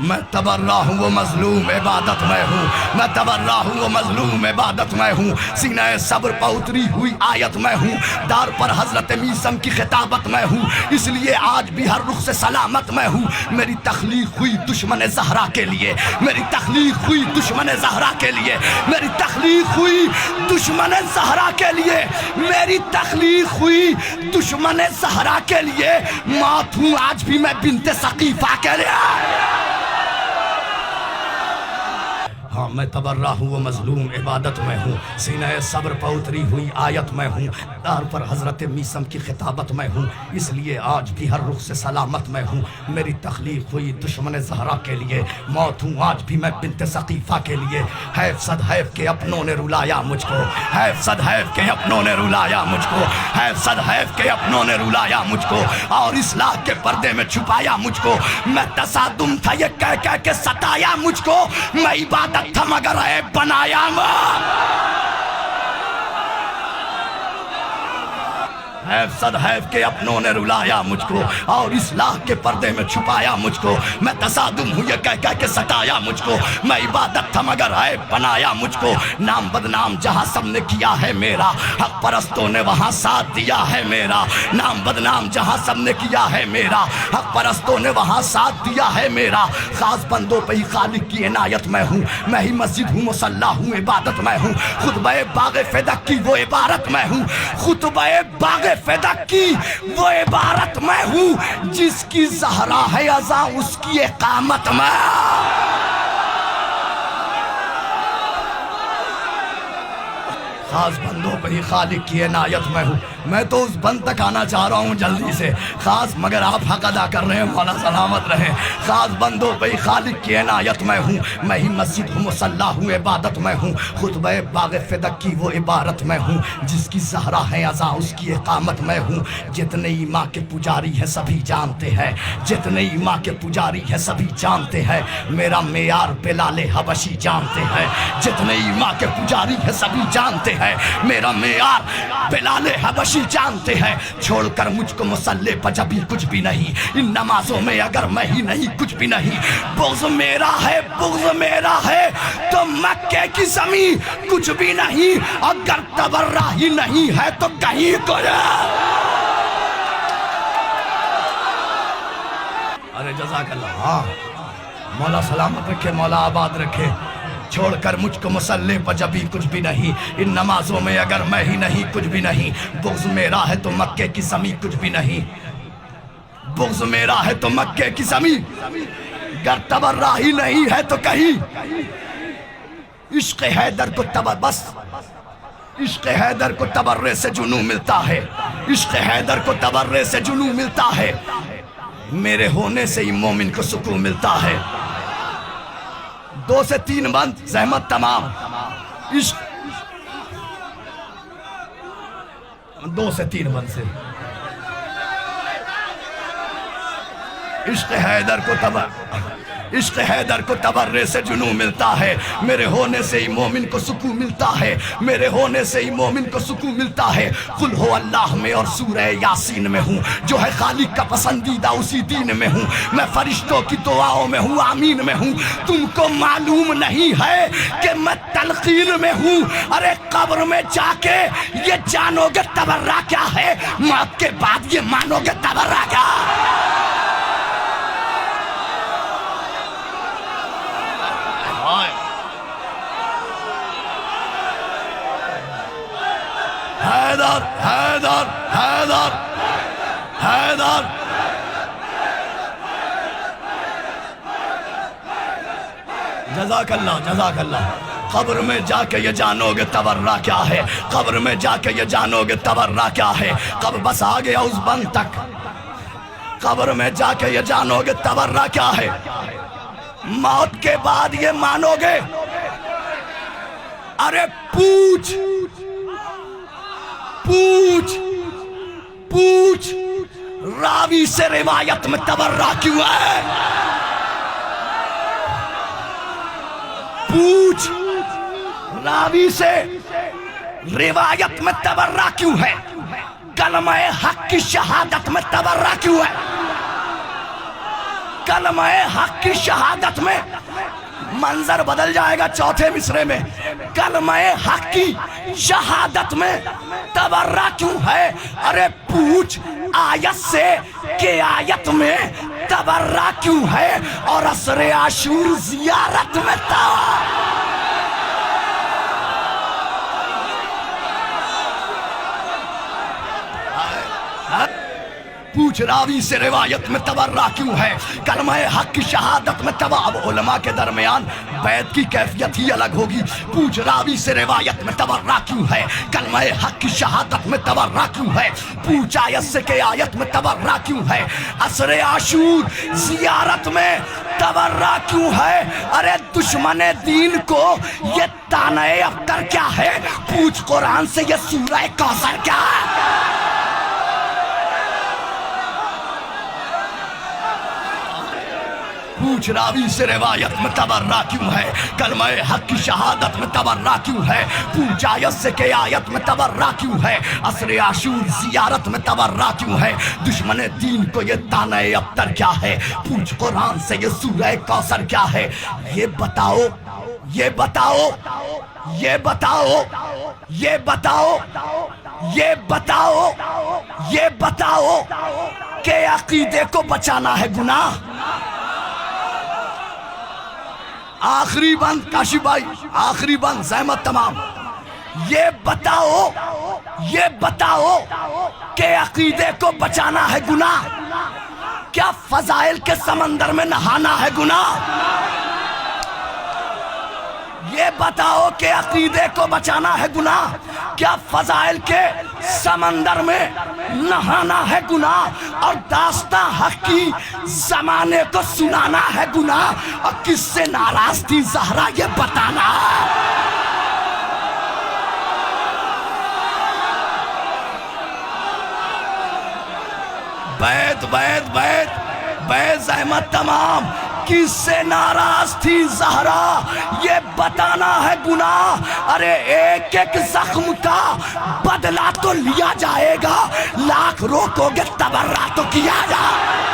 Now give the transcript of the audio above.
میں تبرہ ہوں وہ مظلوم عبادت میں ہوں، میں تبرہ ہوں وہ مظلوم عبادت میں ہوں، سینہ صبر پر اتری ہوئی آیت میں ہوں، دار پر حضرت میثم کی خطابت میں ہوں، اس لیے آج بھی ہر رخ سے سلامت میں ہوں۔ میری تخلیق ہوئی دشمن زہرا کے لیے، میری تخلیق ہوئی دشمن زہرا کے لیے، میری تخلیق ہوئی دشمن زہرا کے لیے، میری تخلیق ہوئی دشمن زہرا کے لیے، موت ہوں آج بھی میں بنت ثقیفہ کے لیے۔ ہاں میں تبرہ ہوں وہ مظلوم عبادت میں ہوں، سینہ صبر پر اتری ہوئی آیت میں ہوں، دار پر حضرت میثم کی خطابت میں ہوں، اس لیے آج بھی ہر رخ سے سلامت میں ہوں۔ میری تخلیق ہوئی دشمن زہرا کے لیے، موت ہوں آج بھی میں بنت ثقیفہ کے لیے۔ حیف صد حیف کے اپنوں نے رلایا مجھ کو، حیف صد حیف کے اپنوں نے رلایا مجھ کو، حیف صد حیف کے اپنوں نے رلایا مجھ کو، اور اصلاح کے پردے میں چھپایا مجھ کو۔ میں تصادم تھا یہ کہہ کے ستایا مجھ کو، میں عبادت تھا مگر عیب بنایا حیف صد حیف کے اپنوں نے رلایا مجھ کو، اور اصلاح کے پردے میں چھپایا مجھ کو۔ میں تصادم ہوں یہ کہہ کے ستایا مجھ کو، میں عبادت تھا مگر عیب بنایا مجھ کو۔ نام بدنام جہاں سب نے کیا ہے میرا، حق پرستوں نے وہاں ساتھ دیا ہے میرا۔ نام بدنام جہاں سب نے کیا ہے میرا، حق پرستوں نے وہاں ساتھ دیا ہے میرا۔ خاص بندوں پہ ہی خالق کی عنایت میں ہوں، میں ہی مسجد ہوں مصلی ہوں عبادت میں ہوں، خطبہ باغ فدق کی وہ عبارت میں ہوں، خطبہ باغ فدق کی وہ عبارت میں ہوں، جس کی زہرا ہے ازاں اس کی اقامت میں۔ خاص بندوں پہ ہی خالق کی عنایت میں ہوں، میں تو اس بند تک آنا چاہ رہا ہوں جلدی سے، خاص مگر آپ حق ادا کر رہے ہیں، مولا سلامت رہیں۔ خاص بندوں پہ ہی خالق کی عنایت میں ہوں، میں ہی مسجد ہوں مصلی ہوں عبادت میں ہوں، خطبہ باغ فدق کی وہ عبارت میں ہوں، جس کی زہرا ہے ازاں اس کی اقامت میں ہوں۔ جتنے ایماں کے پجاری ہیں سبھی جانتے ہیں، جتنے ایماں کے پجاری ہیں سبھی جانتے ہیں، میرا معیار بلال حبشی جانتے ہیں، جتنے ایماں کے پجاری ہیں سبھی جانتے ہیں، میرا معیار بلال حبشی جانتے ہیں۔ چھوڑ کر مجھ کو مصلی پر جبھی کچھ بھی نہیں، ان نمازوں میں اگر میں ہی نہیں کچھ بھی نہیں، بغض میرا ہے بغض میرا ہے تو مکے کی زمین کچھ بھی نہیں، اگر تبرہ ہی نہیں ہے تو کہیں کو ارے جزاک اللہ۔ ہاں مولا سلامت رکھے، مولا آباد رکھے۔ چھوڑ کر مجھ کو مصلی پر جبھی کچھ بھی نہیں، ان نمازوں میں اگر میں ہی نہیں کچھ بھی نہیں، بغض میرا ہے تو مکے کی زمین کچھ بھی نہیں، بغض میرا ہے تو مکے کی زمین گر تبرہ ہی نہیں ہے تو کہیں۔ عشق حیدر کو بس عشق حیدر کو تبرے سے جنوں ملتا ہے، عشق حیدر کو تبرے سے جنوں ملتا ہے، میرے ہونے سے ہی مومن کو سکون ملتا ہے۔ 2 سے 3 بند زحمت تمام، عشق 2 سے 3 بند سے عشق حیدر کو تبرے سے جنوں ملتا ہے، میرے ہونے سے ہی مومن کو سکون ملتا ہے، میرے ہونے سے ہی مومن کو سکون ملتا ہے۔ قل ہو اللہ میں اور سورہ یاسین میں ہوں، جو ہے خالق کا پسندیدہ اسی دین میں ہوں، میں فرشتوں کی دعاؤں میں ہوں، آمین میں ہوں۔ تم کو معلوم نہیں ہے کہ میں تلقین میں ہوں، ارے قبر میں جا کے یہ جانو گے تبرہ کیا ہے، موت کے بعد یہ مانو گے تبرہ کیا۔ حیدر حیدر حیدر حیدر جزاک اللہ جزاک اللہ۔ قبر میں جا کے یہ جانو گے تبرہ کیا ہے، قبر میں جا کے یہ جانو گے تبرہ کیا ہے۔ قبر بس آ گیا اس بند تک، قبر میں جا کے یہ جانو گے تبرہ کیا ہے، موت کے بعد یہ مانو گے۔ ارے پوچھ پوچھ پوچھ راوی سے روایت میں تبرہ کیوں ہے، پوچھ راوی سے روایت میں تبرہ کیوں ہے، کلمہ حق کی شہادت میں تبرہ کیوں ہے۔ کلمہ حق کی شہادت میں منظر بدل جائے گا چوتھے مصرے میں. کلمہ حق کی شہادت میں تبرہ کیوں ہے؟ ارے پوچھ آیت سے کہ آیت میں تبرہ کیوں ہے اور عصر عاشور زیارت میں پوچھ راوی سے روایت میں تبرہ کیوں ہے؟ کلمہ حق کی شہادت میں اب علماء کے درمیان بیعت کی کیفیت ہی الگ ہوگی. پوچھ راوی سے روایت میں تبرہ کیوں ہے؟ کلمہ حق کی شہادت میں تبرہ کیوں ہے؟ پوچھ آیت سے کہ آیت میں تبرہ کیوں ہے؟ عصر عاشور زیارت میں تبرہ کیوں ہے؟ ارے دشمن دین کو یہ طعنہ ابتر کیا ہے؟ پوچھ قرآن سے یہ سورہ کوثر کیا ہے؟ پوچھ راوی سے روایت میں تبرہ کیوں ہے؟ کلمہ حق کی شہادت میں تبرہ کیوں ہے؟ پوچھ آیت سے کہ آیت میں تبرہ کیوں ہے؟ عصر عاشور زیارت میں تبرہ کیوں ہے؟ دشمن دین کو یہ طعنہ ابتر کیا ہے؟ پوچھ قرآن سے یہ سورہ کوثر کیا ہے؟ یہ بتاؤ یہ بتاؤ یہ بتاؤ یہ بتاؤ یہ بتاؤ یہ بتاؤ کہ عقیدے کو بچانا ہے گناہ؟ آخری بند کاشی بھائی، آخری بند زحمت تمام. یہ بتاؤ کہ عقیدے کو بچانا ہے گناہ؟ کیا فضائل کے سمندر میں نہانا ہے گناہ؟ یہ بتاؤ کہ عقیدے کو بچانا ہے گناہ؟ کیا فضائل کے سمندر میں نہانا ہے گناہ؟ اور داستاں حق کی زمانے کو سنانا ہے گناہ؟ اور کس سے ناراض تھی زہرا یہ بتانا؟ بیت زحمت تمام. کس سے ناراض تھی زہرا یہ بتانا ہے گناہ؟ ارے ایک ایک زخم کا بدلہ تو لیا جائے گا، لاکھ روکو گے تبرہ تو کیا جائے.